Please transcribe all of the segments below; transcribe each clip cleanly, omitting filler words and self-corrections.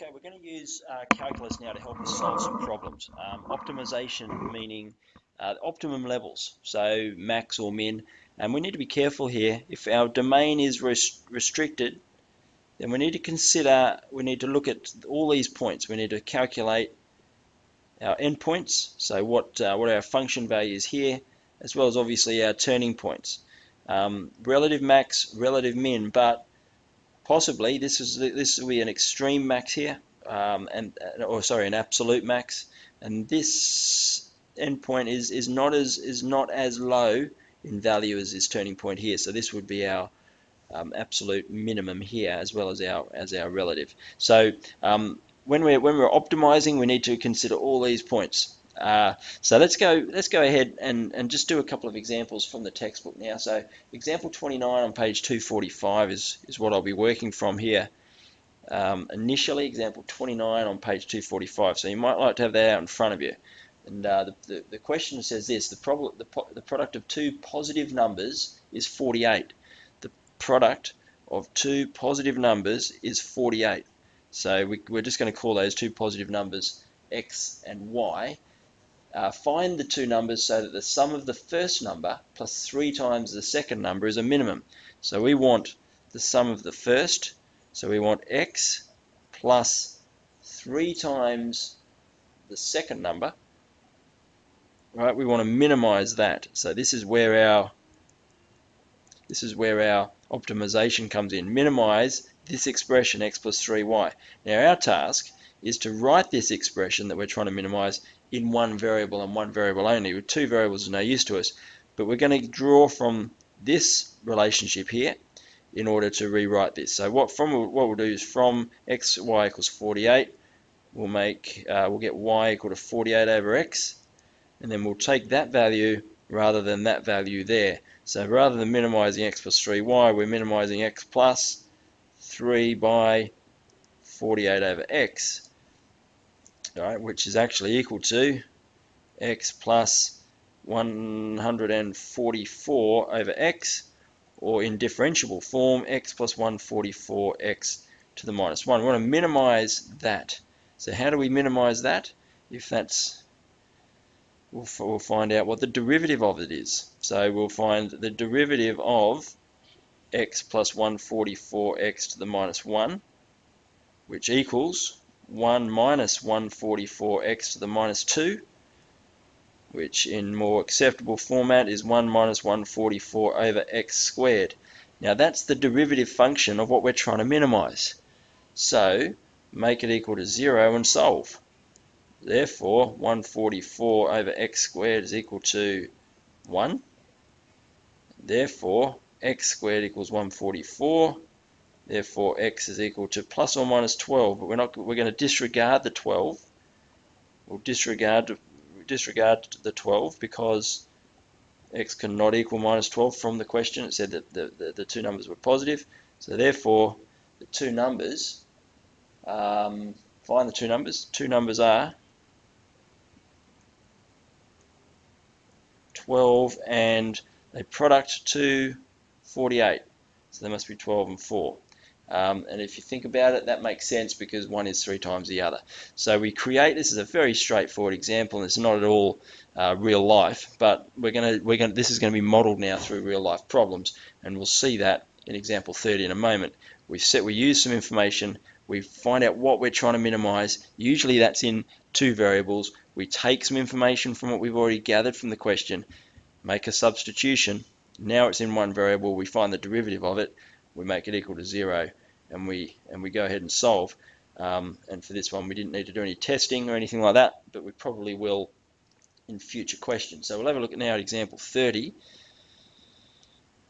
Okay, we're going to use calculus now to help us solve some problems. Optimization meaning optimum levels, so max or min. And we need to be careful here. If our domain is restricted, then we need to look at all these points. We need to calculate our endpoints, so what our function value is here, as well as obviously our turning points. Relative max, relative min, but possibly this will be an extreme max here, an absolute max, and this endpoint is not as low in value as this turning point here. So this would be our absolute minimum here, as well as our relative. So when we're optimizing, we need to consider all these points. So let's go ahead and just do a couple of examples from the textbook now. So example 29 on page 245 is what I'll be working from here. Initially, example 29 on page 245. So you might like to have that out in front of you. And the question says this: the product of two positive numbers is 48. The product of two positive numbers is 48. So we're just going to call those two positive numbers x and y. Find the two numbers so that the sum of the first number plus 3 times the second number is a minimum. So we want the sum of the first, so we want x plus 3 times the second number. Right, we want to minimize that. So this is where our optimization comes in. Minimize this expression, x plus 3y. Now our task is to write this expression that we're trying to minimize in one variable and one variable only. With two variables is no use to us, but we're going to draw from this relationship here in order to rewrite this. So what we'll do is from x, y equals 48, we'll get y equal to 48 over x, and then we'll take that value rather than that value there. So rather than minimizing x plus 3y, we're minimizing x plus 3 by 48 over x, right, which is actually equal to x plus 144 over x, or in differentiable form, x plus 144x to the minus 1. We want to minimize that. So how do we minimize that? We'll find out what the derivative of it is. So we'll find the derivative of x plus 144x to the minus 1, which equals 1 minus 144x to the minus 2, which in more acceptable format is 1 minus 144 over x squared. Now that's the derivative function of what we're trying to minimize. So make it equal to 0 and solve. Therefore 144 over x squared is equal to 1. Therefore x squared equals 144. Therefore x is equal to plus or minus 12, but we're going to disregard the 12. We'll disregard the 12 because x cannot equal minus 12 from the question. It said that the two numbers were positive. So therefore the two numbers, find the two numbers. Two numbers are 12 and a product to 48. So they must be 12 and 4. And if you think about it, that makes sense because one is 3 times the other. So we create, this is a very straightforward example, and it's not at all real life, but this is going to be modeled now through real life problems, and we'll see that in example 30 in a moment. We use some information, we find out what we're trying to minimize. Usually that's in two variables. We take some information from what we've already gathered from the question, make a substitution. Now it's in one variable, we find the derivative of it, we make it equal to 0, and we go ahead and solve. And for this one we didn't need to do any testing or anything like that, but we probably will in future questions. So we'll have a look now at example 30.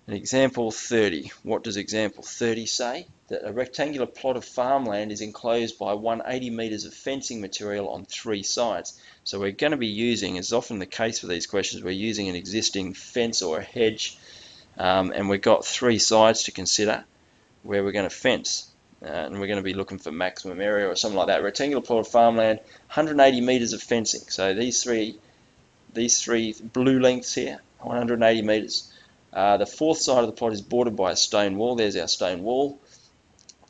In example 30, what does example 30 say? That a rectangular plot of farmland is enclosed by 180 meters of fencing material on 3 sides. So we're going to be using, as is often the case for these questions, we're using an existing fence or a hedge, and we've got 3 sides to consider where we're going to fence. And we're going to be looking for maximum area or something like that. Rectangular plot of farmland, 180 meters of fencing. So these three blue lengths here, 180 meters. The fourth side of the plot is bordered by a stone wall. There's our stone wall.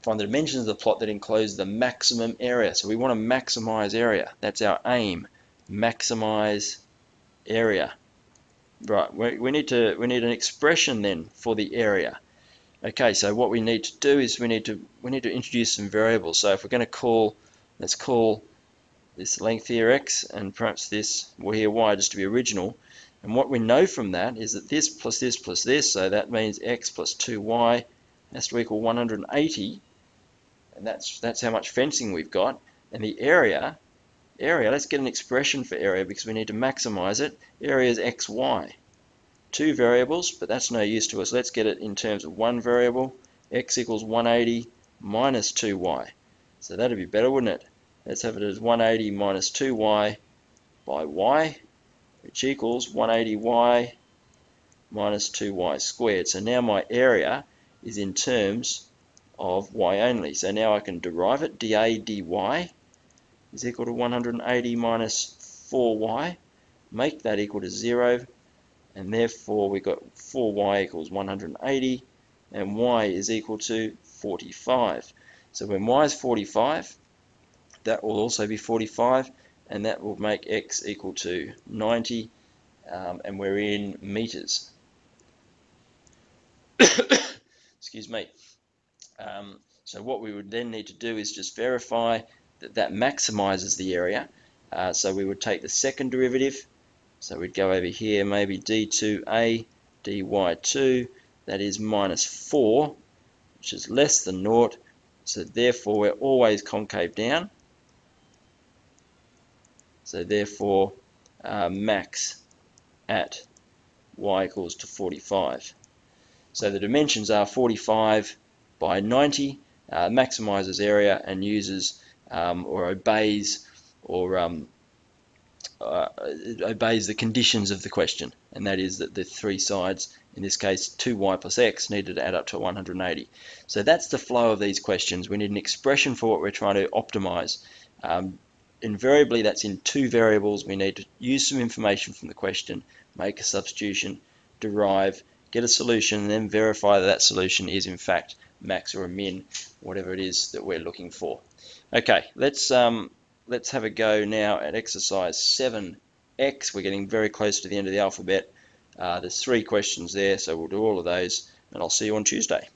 Find the dimensions of the plot that enclose the maximum area. So we want to maximize area. That's our aim. Maximize area. Right, we need an expression then for the area. Okay, so what we need to do is we need to introduce some variables. So if we're going to let's call this length here x, and perhaps this here y, just to be original. And what we know from that is that this plus this plus this, so that means x plus 2y has to equal 180, and that's how much fencing we've got. And the area, let's get an expression for area because we need to maximize it. Area is xy. Two variables, but that's no use to us. Let's get it in terms of one variable. X equals 180 minus 2y. So that'd be better, wouldn't it? Let's have it as 180 minus 2y by y, which equals 180y minus 2y squared. So now my area is in terms of y only. So now I can derive it. dA dy is equal to 180 minus 4y. Make that equal to 0. And therefore we got 4y equals 180 and y is equal to 45. So when y is 45, that will also be 45, and that will make x equal to 90, and we're in meters. Excuse me. So what we would then need to do is just verify that that maximizes the area. So we would take the second derivative. So we'd go over here, maybe d2a dy2, that is minus 4, which is less than 0. So therefore we're always concave down. So therefore max at y equals to 45. So the dimensions are 45 by 90, maximizes area and uses or obeys the conditions of the question, and that is that the three sides, in this case 2y plus x, needed to add up to 180. So that's the flow of these questions. We need an expression for what we're trying to optimize. Invariably that's in two variables. We need to use some information from the question, make a substitution, derive, get a solution, and then verify that that solution is in fact max or a min, whatever it is that we're looking for. Okay, let's have a go now at exercise 7x. We're getting very close to the end of the alphabet. There's 3 questions there, so we'll do all of those, and I'll see you on Tuesday.